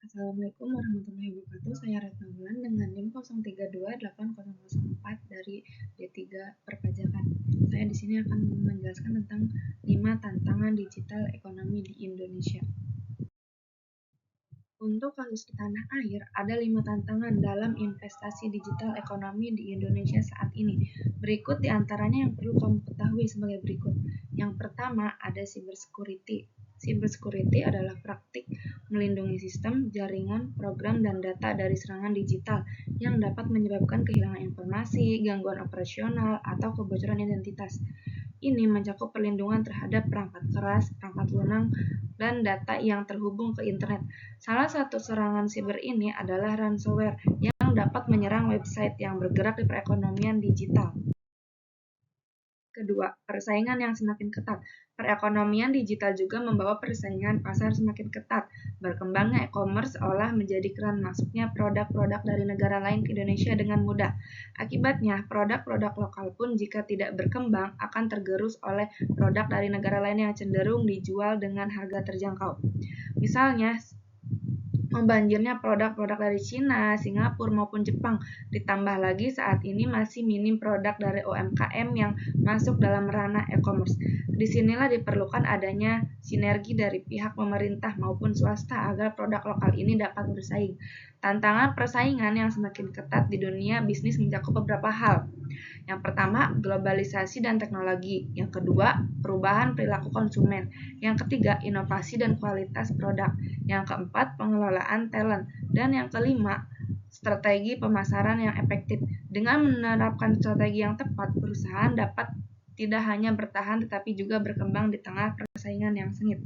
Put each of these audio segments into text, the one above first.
Assalamualaikum warahmatullahi wabarakatuh. Saya Retno Wulan dengan NIM 03280004 dari D3 Perpajakan. Saya di sini akan menjelaskan tentang 5 tantangan digital ekonomi di Indonesia. Untuk kasus di tanah air, ada 5 tantangan dalam investasi digital ekonomi di Indonesia saat ini. Berikut diantaranya yang perlu kamu ketahui sebagai berikut. Yang pertama, ada cybersecurity. Cybersecurity adalah praktik melindungi sistem, jaringan, program, dan data dari serangan digital yang dapat menyebabkan kehilangan informasi, gangguan operasional, atau kebocoran identitas. Ini mencakup perlindungan terhadap perangkat keras, perangkat lunak, dan data yang terhubung ke internet. Salah satu serangan siber ini adalah ransomware yang dapat menyerang website yang bergerak di perekonomian digital. Kedua, persaingan yang semakin ketat. Perekonomian digital juga membawa persaingan pasar semakin ketat. Berkembangnya e-commerce seolah menjadi keran masuknya produk-produk dari negara lain ke Indonesia dengan mudah. Akibatnya, produk-produk lokal pun jika tidak berkembang akan tergerus oleh produk dari negara lain yang cenderung dijual dengan harga terjangkau. Misalnya, membanjirnya produk-produk dari Cina, Singapura, maupun Jepang. Ditambah lagi saat ini masih minim produk dari UMKM yang masuk dalam ranah e-commerce. Disinilah diperlukan adanya sinergi dari pihak pemerintah maupun swasta agar produk lokal ini dapat bersaing. Tantangan persaingan yang semakin ketat di dunia bisnis mencakup beberapa hal. Yang pertama, globalisasi dan teknologi. Yang kedua, perubahan perilaku konsumen. Yang ketiga, inovasi dan kualitas produk. Yang keempat, pengelolaan talent. Dan yang kelima, strategi pemasaran yang efektif. Dengan menerapkan strategi yang tepat, perusahaan dapat tidak hanya bertahan tetapi juga berkembang di tengah persaingan yang sengit.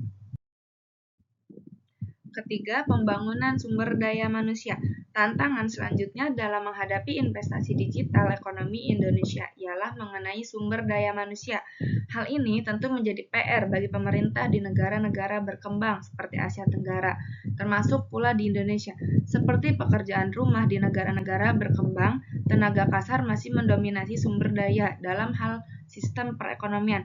Ketiga, pembangunan sumber daya manusia. Tantangan selanjutnya dalam menghadapi investasi digital ekonomi Indonesia ialah mengenai sumber daya manusia. Hal ini tentu menjadi PR bagi pemerintah di negara-negara berkembang seperti Asia Tenggara, termasuk pula di Indonesia. Seperti pekerjaan rumah di negara-negara berkembang, tenaga kasar masih mendominasi sumber daya dalam hal sistem perekonomian.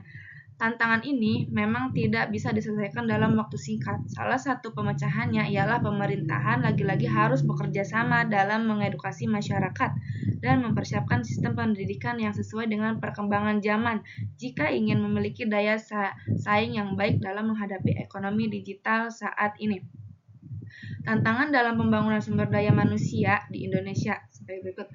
Tantangan ini memang tidak bisa diselesaikan dalam waktu singkat. Salah satu pemecahannya ialah pemerintahan lagi-lagi harus bekerja sama dalam mengedukasi masyarakat dan mempersiapkan sistem pendidikan yang sesuai dengan perkembangan zaman jika ingin memiliki daya saing yang baik dalam menghadapi ekonomi digital saat ini. Tantangan dalam pembangunan sumber daya manusia di Indonesia sebagai berikut.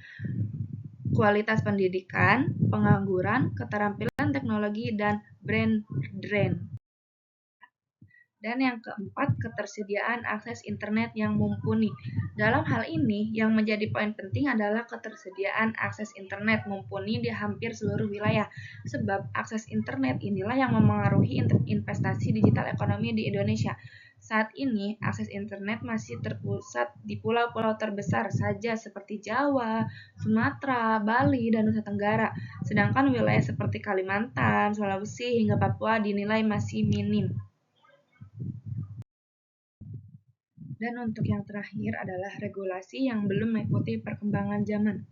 Kualitas pendidikan, pengangguran, keterampilan teknologi, dan brain drain. Dan yang keempat, ketersediaan akses internet yang mumpuni. Dalam hal ini, yang menjadi poin penting adalah ketersediaan akses internet mumpuni di hampir seluruh wilayah. Sebab akses internet inilah yang memengaruhi investasi digital ekonomi di Indonesia. Saat ini, akses internet masih terpusat di pulau-pulau terbesar saja seperti Jawa, Sumatera, Bali, dan Nusa Tenggara. Sedangkan wilayah seperti Kalimantan, Sulawesi, hingga Papua dinilai masih minim. Dan untuk yang terakhir adalah regulasi yang belum mengikuti perkembangan zaman.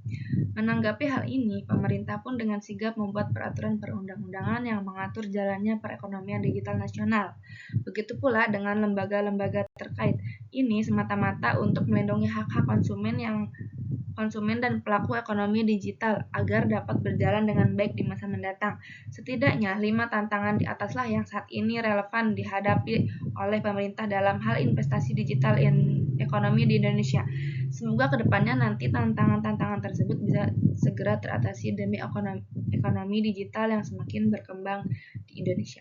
Menanggapi hal ini, pemerintah pun dengan sigap membuat peraturan perundang-undangan yang mengatur jalannya perekonomian digital nasional. Begitu pula dengan lembaga-lembaga terkait. Ini semata-mata untuk melindungi hak-hak konsumen dan pelaku ekonomi digital agar dapat berjalan dengan baik di masa mendatang. Setidaknya 5 tantangan di ataslah yang saat ini relevan dihadapi oleh pemerintah dalam hal investasi digital ekonomi di Indonesia. Semoga kedepannya nanti tantangan-tantangan tersebut bisa segera teratasi demi ekonomi digital yang semakin berkembang di Indonesia.